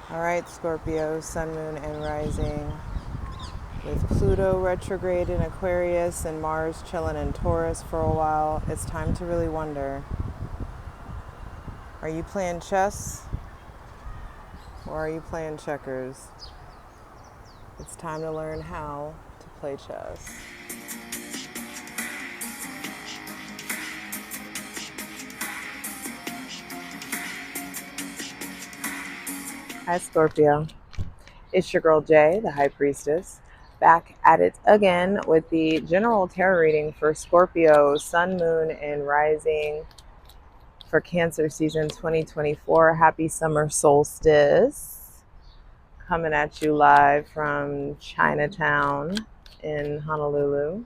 All right, Scorpio, Sun, Moon, and Rising. With Pluto retrograde in Aquarius and Mars chilling in Taurus for a while, it's time to really wonder, are you playing chess or are you playing checkers? It's time to learn how to play chess. Hi, Scorpio. It's your girl Jay, the High Priestess, back at it again with the general tarot reading for Scorpio, Sun, Moon, and Rising for Cancer season 2024. Happy summer solstice. Coming at you live from Chinatown in Honolulu.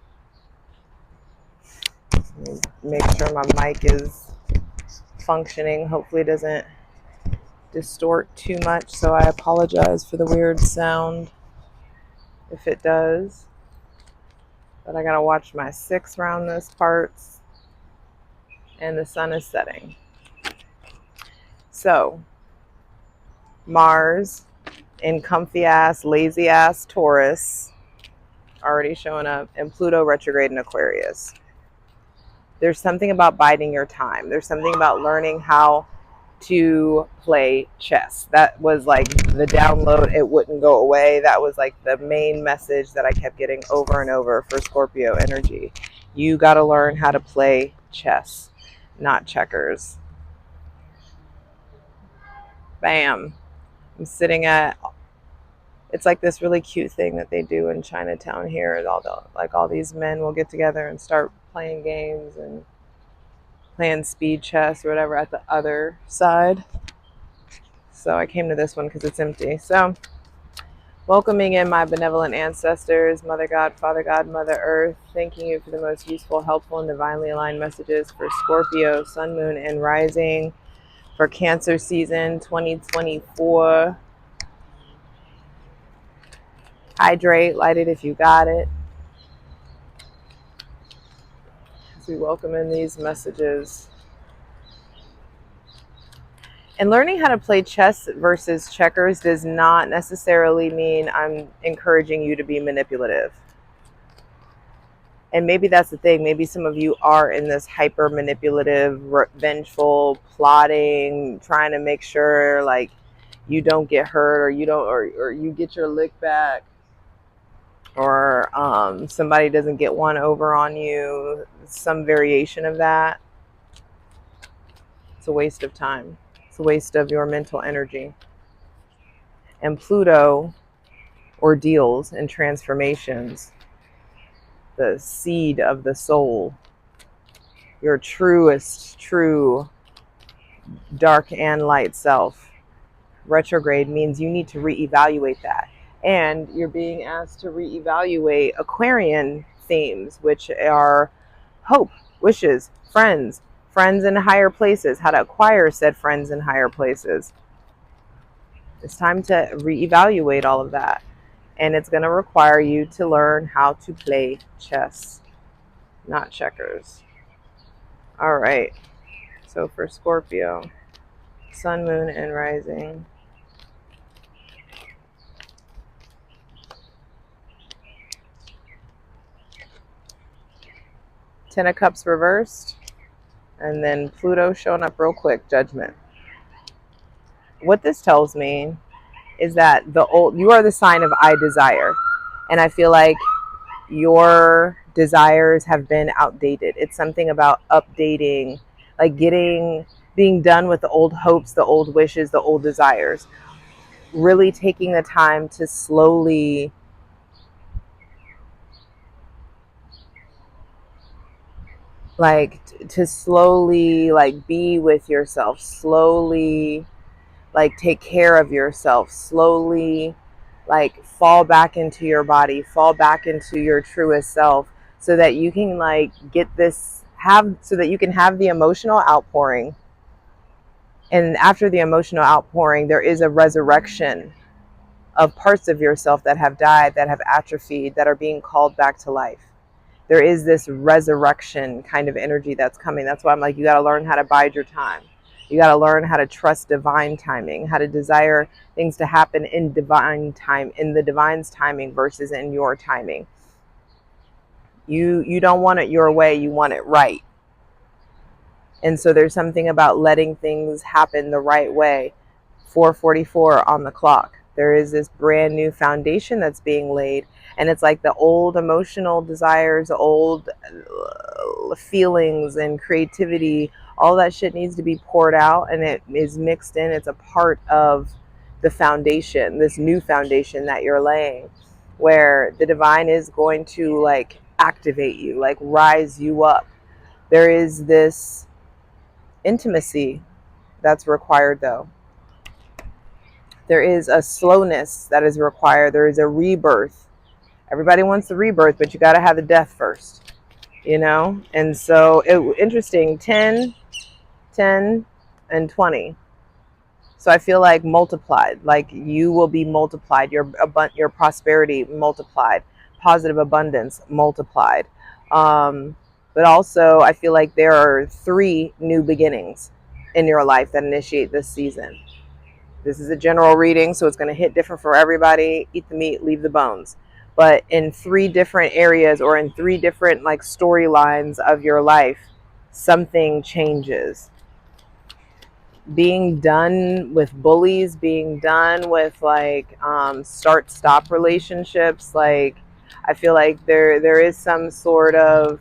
Make sure my mic is functioning. Hopefully it doesn't distort too much, so I apologize for the weird sound if it does. But I gotta watch my 6 round this parts, and the sun is setting. So Mars in comfy ass, lazy ass Taurus already showing up, and Pluto retrograde in Aquarius. There's something about biding your time. There's something about learning how to play chess. That was like the download. It wouldn't go away. That was like the main message that I kept getting over and over for Scorpio energy. You got to learn how to play chess, not checkers. Bam. I'm sitting at, it's like this really cute thing that they do in Chinatown here. All these men will get together and start playing games and playing speed chess or whatever at the other side. So I came to this one because it's empty. So welcoming in my benevolent ancestors, Mother God, Father God, Mother Earth, thanking you for the most useful, helpful, and divinely aligned messages for Scorpio, Sun, Moon, and Rising for Cancer season 2024. Hydrate, light it if you got it. As we welcome in these messages. And learning how to play chess versus checkers does not necessarily mean I'm encouraging you to be manipulative. And maybe that's the thing. Maybe some of you are in this hyper manipulative, vengeful, plotting, trying to make sure like you don't get hurt, or you don't, or you get your lick back, or somebody doesn't get one over on you. Some variation of that. It's a waste of time. It's a waste of your mental energy. And Pluto, ordeals and transformations, the seed of the soul, your truest, true, dark and light self. Retrograde means you need to reevaluate that. And you're being asked to reevaluate Aquarian themes, which are hope, wishes, friends in higher places, how to acquire said friends in higher places. It's time to reevaluate all of that. And it's going to require you to learn how to play chess, not checkers. All right. So for Scorpio, Sun, Moon, and Rising. Ten of Cups reversed. And then Pluto showing up real quick, Judgment. What this tells me is that you are the sign of I desire. And I feel like your desires have been outdated. It's something about updating, like being done with the old hopes, the old wishes, the old desires. Really taking the time to slowly be with yourself, slowly take care of yourself, slowly fall back into your body, fall back into your truest self, so that you can so that you can have the emotional outpouring. And after the emotional outpouring, there is a resurrection of parts of yourself that have died, that have atrophied, that are being called back to life. There is this resurrection kind of energy that's coming. That's why I'm like, you got to learn how to bide your time. You got to learn how to trust divine timing, how to desire things to happen in divine time, in the divine's timing versus in your timing. You don't want it your way, you want it right. And so there's something about letting things happen the right way. 4:44 on the clock. There is this brand new foundation that's being laid, and it's like the old emotional desires, old feelings and creativity, all that shit needs to be poured out, and it is mixed in. It's a part of the foundation, this new foundation that you're laying, where the divine is going to like activate you, like rise you up. There is this intimacy that's required, though. There is a slowness that is required. There is a rebirth. Everybody wants the rebirth, but you got to have the death first, you know? And so interesting, 10, 10, and 20. So I feel like multiplied, like you will be multiplied, your prosperity multiplied, positive abundance multiplied. But also I feel like there are 3 new beginnings in your life that initiate this season. This is a general reading, so it's going to hit different for everybody. Eat the meat, leave the bones. But in 3 different areas, or in 3 different like storylines of your life, something changes. Being done with bullies, being done with like start-stop relationships. Like I feel like there is some sort of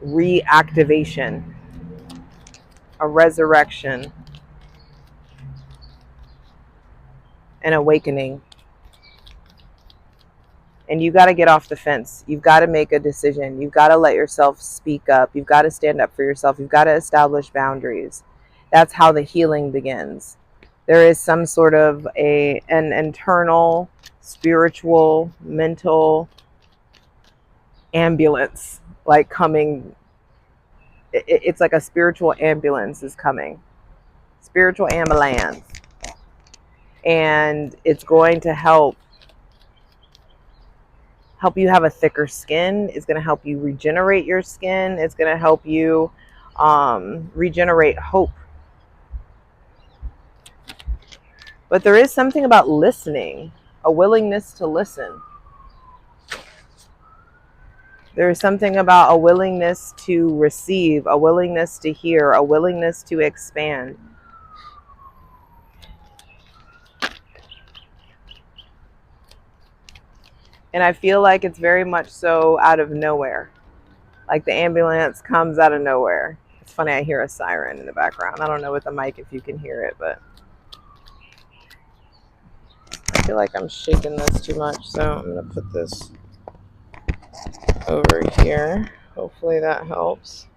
reactivation, a resurrection, an awakening. And you got to get off the fence. You've got to make a decision. You've got to let yourself speak up. You've got to stand up for yourself. You've got to establish boundaries. That's how the healing begins. There is some sort of an internal, spiritual, mental ambulance like coming. It's like a spiritual ambulance is coming. Spiritual ambulance. And it's going to help you have a thicker skin. It's going to help you regenerate your skin. It's going to help you regenerate hope. But there is something about listening, a willingness to listen. There is something about a willingness to receive, a willingness to hear, a willingness to expand. And I feel like it's very much so out of nowhere. Like the ambulance comes out of nowhere. It's funny, I hear a siren in the background. I don't know with the mic if you can hear it, but I feel like I'm shaking this too much, so I'm going to put this over here. Hopefully that helps.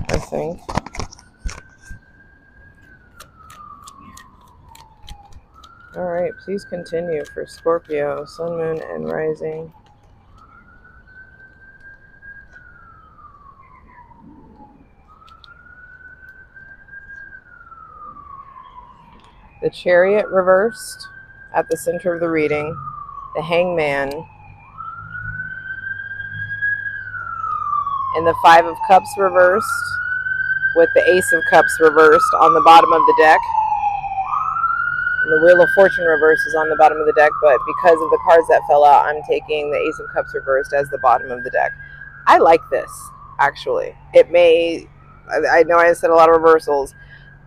I think. All right, please continue for Scorpio, Sun, Moon, and Rising. The Chariot reversed at the center of the reading. The Hangman. And the Five of Cups reversed with the Ace of Cups reversed on the bottom of the deck. And the Wheel of Fortune reverse is on the bottom of the deck, but because of the cards that fell out, I'm taking the Ace of Cups reversed as the bottom of the deck. I like this, actually. It may, I know I said a lot of reversals.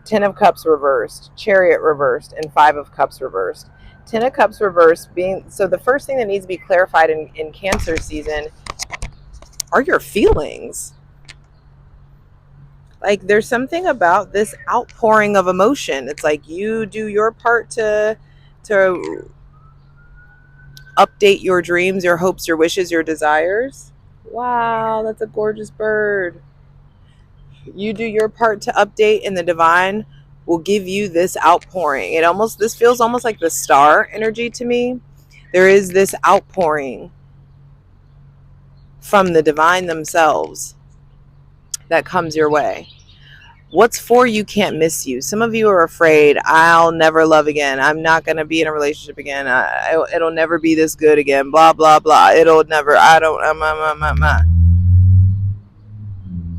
10 of Cups reversed, Chariot reversed, and 5 of Cups reversed. 10 of Cups reversed being, so the first thing that needs to be clarified in Cancer season are your feelings. Like there's something about this outpouring of emotion. It's like you do your part to update your dreams, your hopes, your wishes, your desires. Wow, that's a gorgeous bird. You do your part to update, and the divine will give you this outpouring. This feels almost like the star energy to me. There is this outpouring from the divine themselves that comes your way. What's for you can't miss you. Some of you are afraid, I'll never love again. I'm not going to be in a relationship again. It'll never be this good again. Blah, blah, blah. It'll never, I don't,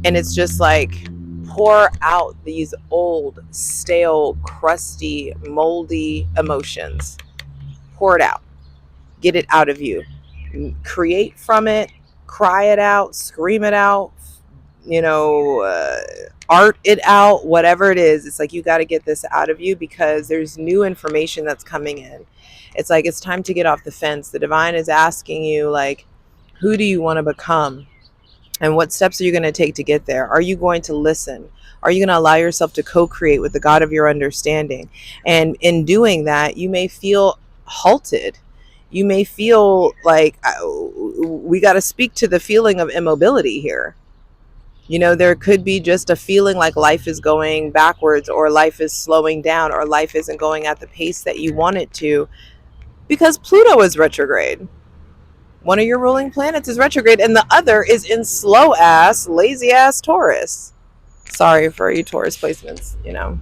And it's just like, pour out these old, stale, crusty, moldy emotions. Pour it out. Get it out of you. Create from it. Cry it out. Scream it out. You know, art it out. Whatever it is, it's like you got to get this out of you because there's new information that's coming in. It's like it's time to get off the fence. The divine is asking you, like, who do you want to become? And what steps are you going to take to get there? Are you going to listen? Are you going to allow yourself to co-create with the God of your understanding? And in doing that, you may feel halted. You may feel like we got to speak to the feeling of immobility here. You know, there could be just a feeling like life is going backwards, or life is slowing down, or life isn't going at the pace that you want it to because Pluto is retrograde. One of your ruling planets is retrograde, and the other is in slow ass, lazy ass Taurus. Sorry for you Taurus placements, you know.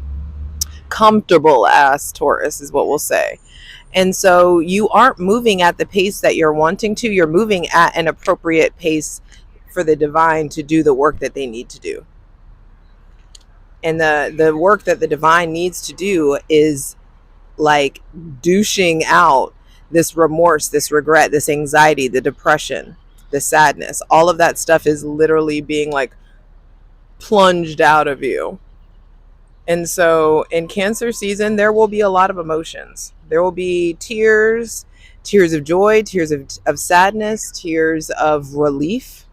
Comfortable ass Taurus is what we'll say. And so you aren't moving at the pace that you're wanting to. You're moving at an appropriate pace for the divine to do the work that they need to do. And the work that the divine needs to do is like douching out this remorse, this regret, this anxiety, the depression, the sadness. All of that stuff is literally being like plunged out of you. And so in Cancer season, there will be a lot of emotions. There will be tears, tears of joy, tears of sadness, tears of relief.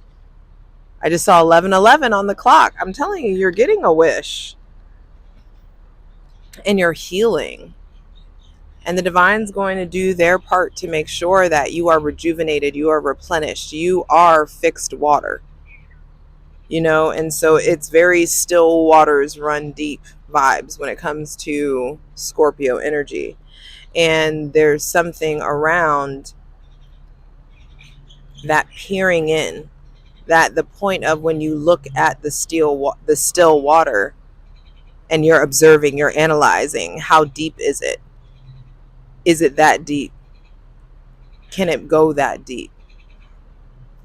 I just saw 11:11 on the clock. I'm telling you, you're getting a wish and you're healing. And the divine's going to do their part to make sure that you are rejuvenated, you are replenished, you are fixed water. You know, and so it's very still waters run deep vibes when it comes to Scorpio energy. And there's something around that peering in, that the point of when you look at the still water and you're observing, you're analyzing, how deep is it? Is it that deep? Can it go that deep?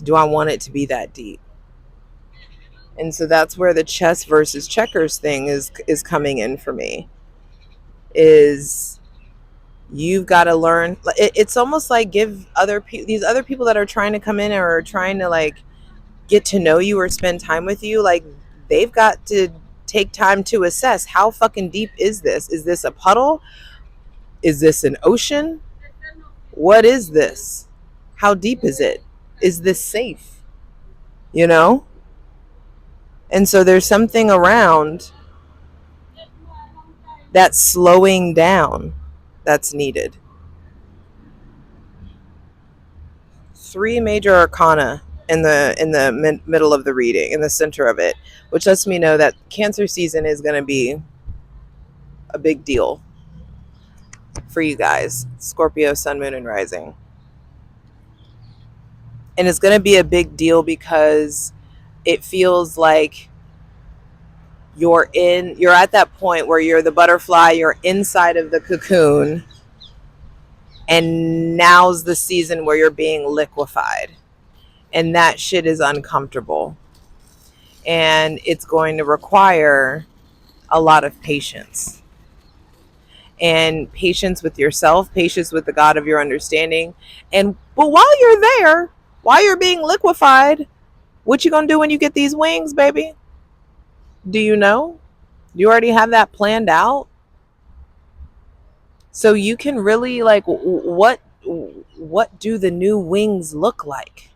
Do I want it to be that deep? And so that's where the chess versus checkers thing is coming in for me. Is you've got to learn. It's almost like give these other people that are trying to come in or are trying to like get to know you or spend time with you, like they've got to take time to assess how fucking deep is this? Is this a puddle? Is this an ocean? What is this? How deep is it? Is this safe? You know? And so there's something around that slowing down that's needed. 3 major arcana in the middle of the reading, in the center of it, which lets me know that Cancer season is going to be a big deal for you guys, Scorpio, Sun, Moon, and Rising. And it's going to be a big deal because it feels like you're at that point where you're the butterfly, you're inside of the cocoon, and now's the season where you're being liquefied. And that shit is uncomfortable. And it's going to require a lot of patience. And patience with yourself, patience with the God of your understanding. But while you're there, while you're being liquefied, what you gonna do when you get these wings, baby? Do you know? You already have that planned out? So you can really like, what do the new wings look like?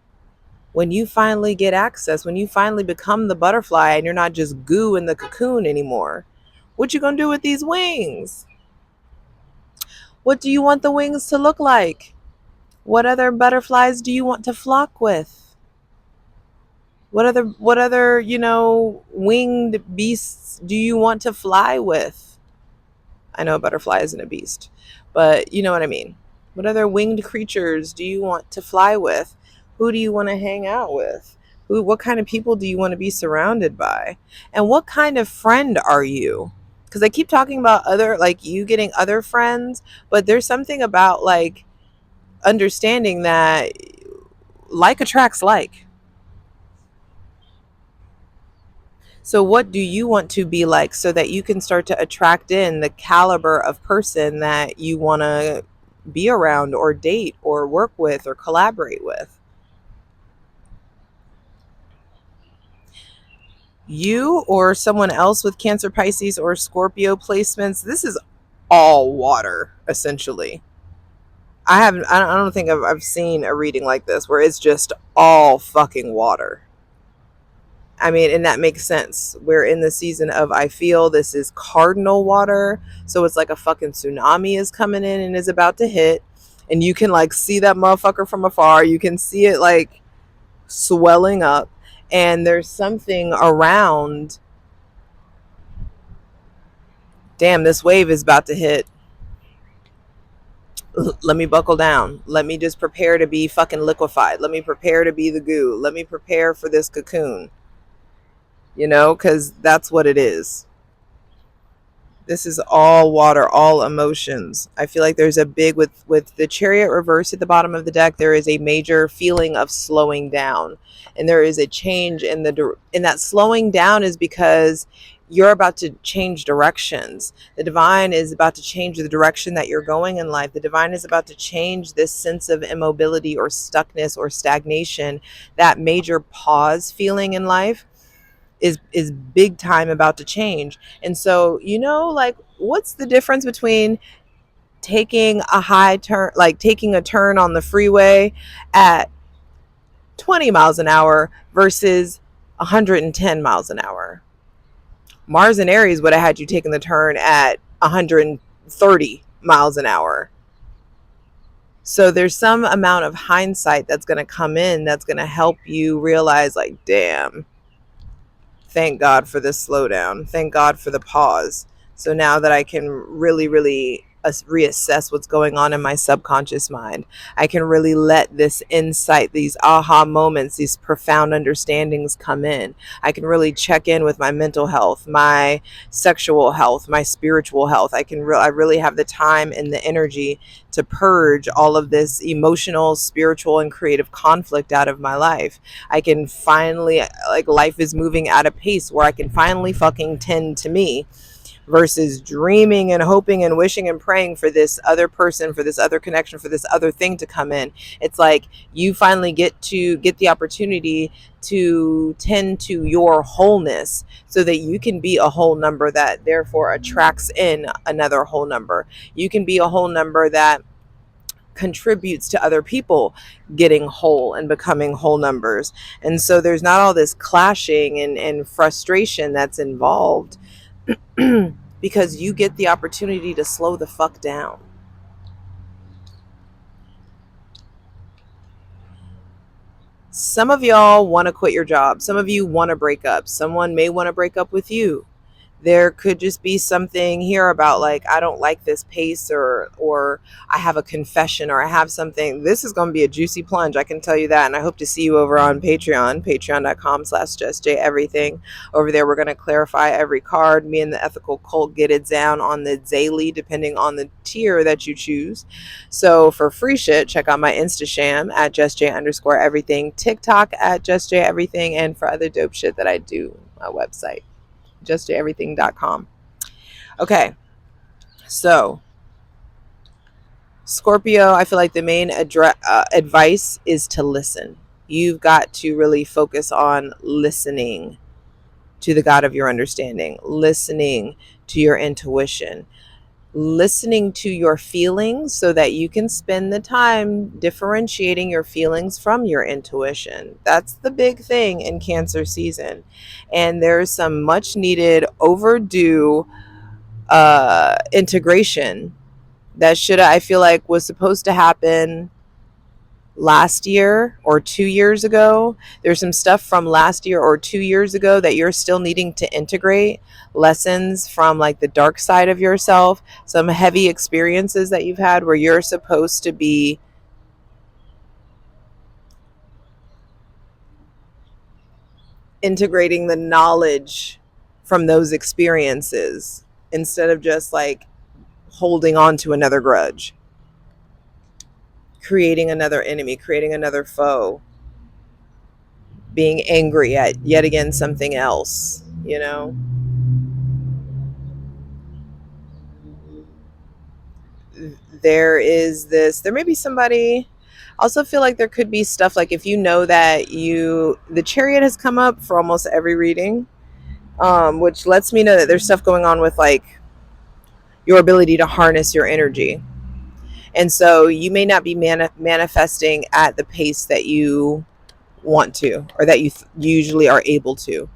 When you finally get access, when you finally become the butterfly and you're not just goo in the cocoon anymore, what you gonna do with these wings? What do you want the wings to look like? What other butterflies do you want to flock with? What other, winged beasts do you want to fly with? I know a butterfly isn't a beast, but you know what I mean. What other winged creatures do you want to fly with? Who do you want to hang out with? What kind of people do you want to be surrounded by? And what kind of friend are you? Because I keep talking about you getting other friends, but there's something about like understanding that like attracts like. So what do you want to be like so that you can start to attract in the caliber of person that you want to be around or date or work with or collaborate with? You or someone else with Cancer, Pisces, or Scorpio placements, this is all water, essentially. I don't think I've seen a reading like this where it's just all fucking water. I mean, and that makes sense. We're in the season of, I feel this is cardinal water. So it's like a fucking tsunami is coming in and is about to hit. And you can like see that motherfucker from afar. You can see it like swelling up. And there's something around, damn, this wave is about to hit. Let me buckle down. Let me just prepare to be fucking liquefied. Let me prepare to be the goo. Let me prepare for this cocoon, because that's what it is. This is all water, all emotions. I feel like there's a big, with the Chariot reverse at the bottom of the deck, there is a major feeling of slowing down. And there is a change in that slowing down is because you're about to change directions. The divine is about to change the direction that you're going in life. The divine is about to change this sense of immobility or stuckness or stagnation, that major pause feeling in life is big time about to change. And so, like, what's the difference between taking a high turn, like taking a turn on the freeway at 20 miles an hour versus 110 miles an hour? Mars and Aries would have had you taking the turn at 130 miles an hour. So there's some amount of hindsight that's going to come in that's going to help you realize, like, damn, thank God for this slowdown. Thank God for the pause. So now that I can really, really reassess what's going on in my subconscious mind, I can really let this insight, these aha moments, these profound understandings come in. I can really check in with my mental health, my sexual health, my spiritual health. I really have the time and the energy to purge all of this emotional, spiritual, and creative conflict out of my life. I can finally, like, life is moving at a pace where I can finally fucking tend to me versus dreaming and hoping and wishing and praying for this other person, for this other connection, for this other thing to come in. It's like you finally get the opportunity to tend to your wholeness so that you can be a whole number that therefore attracts in another whole number. You can be a whole number that contributes to other people getting whole and becoming whole numbers. And so there's not all this clashing and frustration that's involved because you get the opportunity to slow the fuck down. Some of y'all want to quit your job. Some of you want to break up. Someone may want to break up with you. There could just be something here about, like, I don't like this pace, or I have a confession, or I have something. This is going to be a juicy plunge, I can tell you that. And I hope to see you over on patreon.com/JustJEverything. Over there, we're going to clarify every card. Me and the ethical cult get it down on the daily, depending on the tier that you choose. So for free shit, check out my Instasham at JustJ_everything, TikTok at JustJEverything, and for other dope shit that I do, my website, JustJEverything.com. Okay, so Scorpio, I feel like the main advice is to listen. You've got to really focus on listening to the God of your understanding, listening to your intuition, listening to your feelings so that you can spend the time differentiating your feelings from your intuition. That's the big thing in Cancer season. And there's some much needed, overdue integration that I feel like was supposed to happen last year or 2 years ago. There's some stuff from last year or 2 years ago that you're still needing to integrate, lessons from like the dark side of yourself, some heavy experiences that you've had where you're supposed to be integrating the knowledge from those experiences instead of just like holding on to another grudge, creating another enemy, creating another foe, being angry at yet again something else, you know. There may be somebody. I also feel like there could be stuff like if you know that the Chariot has come up for almost every reading, which lets me know that there's stuff going on with like your ability to harness your energy. And so you may not be manifesting at the pace that you want to, or that you usually are able to.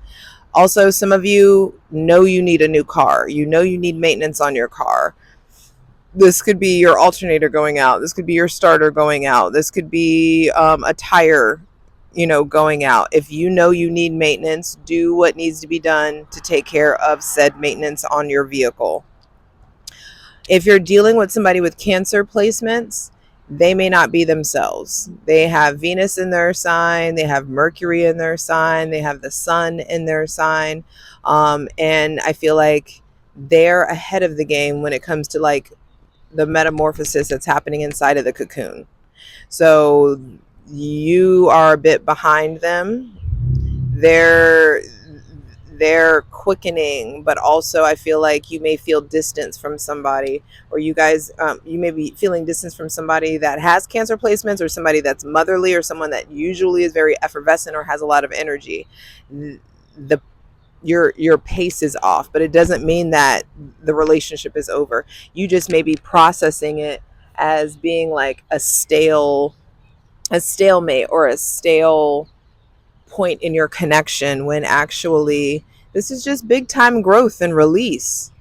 Also, some of you know you need a new car. You know you need maintenance on your car. This could be your alternator going out. This could be your starter going out. This could be a tire, going out. If you know you need maintenance, do what needs to be done to take care of said maintenance on your vehicle. If you're dealing with somebody with Cancer placements, they may not be themselves. They have Venus in their sign, they have Mercury in their sign, they have the sun in their sign. And I feel like they're ahead of the game when it comes to like the metamorphosis that's happening inside of the cocoon. So you are a bit behind them. They're quickening, but also I feel like you may feel distance from somebody, or you guys, you may be feeling distance from somebody that has Cancer placements, or somebody that's motherly, or someone that usually is very effervescent or has a lot of energy. The your pace is off, but it doesn't mean that the relationship is over. You just may be processing it as being like a stalemate, or a stale point in your connection, when actually this is just big time growth and release.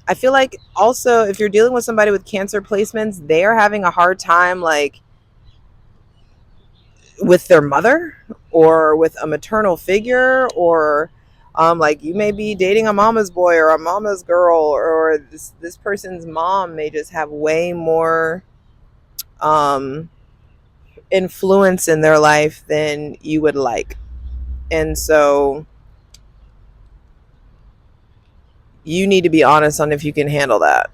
I feel like also if you're dealing with somebody with Cancer placements, they are having a hard time like with their mother, or with a maternal figure, or like you may be dating a mama's boy or a mama's girl, or this person's mom may just have way more um, influence in their life than you would like. And so you need to be honest on if you can handle that.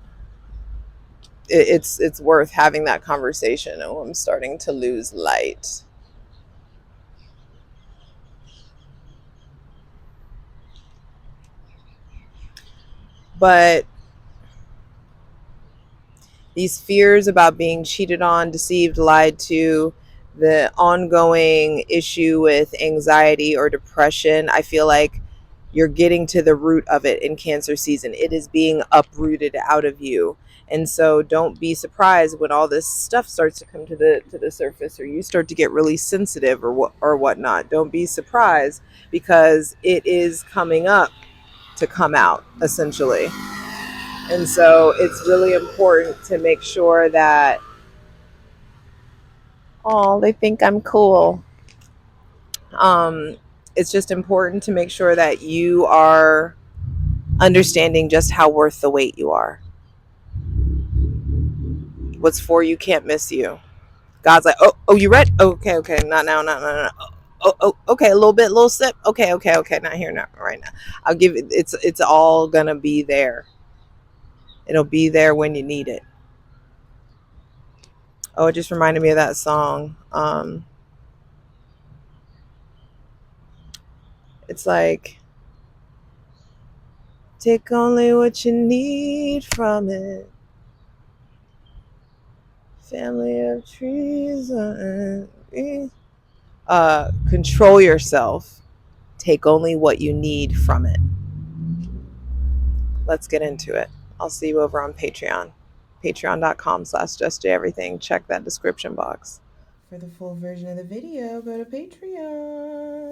It's worth having that conversation. Oh, I'm starting to lose light. But these fears about being cheated on, deceived, lied to, the ongoing issue with anxiety or depression, I feel like you're getting to the root of it in Cancer season. It is being uprooted out of you. And so don't be surprised when all this stuff starts to come to the surface, or you start to get really sensitive, or whatnot. Don't be surprised, because it is coming up to come out, essentially. And so it's really important to make sure that, oh, they think I'm cool. Um, it's just important to make sure that you are understanding just how worth the wait you are. What's for you can't miss you. God's like, oh, you ready? Okay, not now, not. Oh, okay, a little sip. Okay, not here, not right now. I'll give it. It's all gonna be there. It'll be there when you need it. Oh, it just reminded me of that song. It's like, take only what you need from it. Family of trees. Control yourself. Take only what you need from it. Let's get into it. I'll see you over on Patreon. Patreon.com/JustJEverything. Check that description box. For the full version of the video, go to Patreon.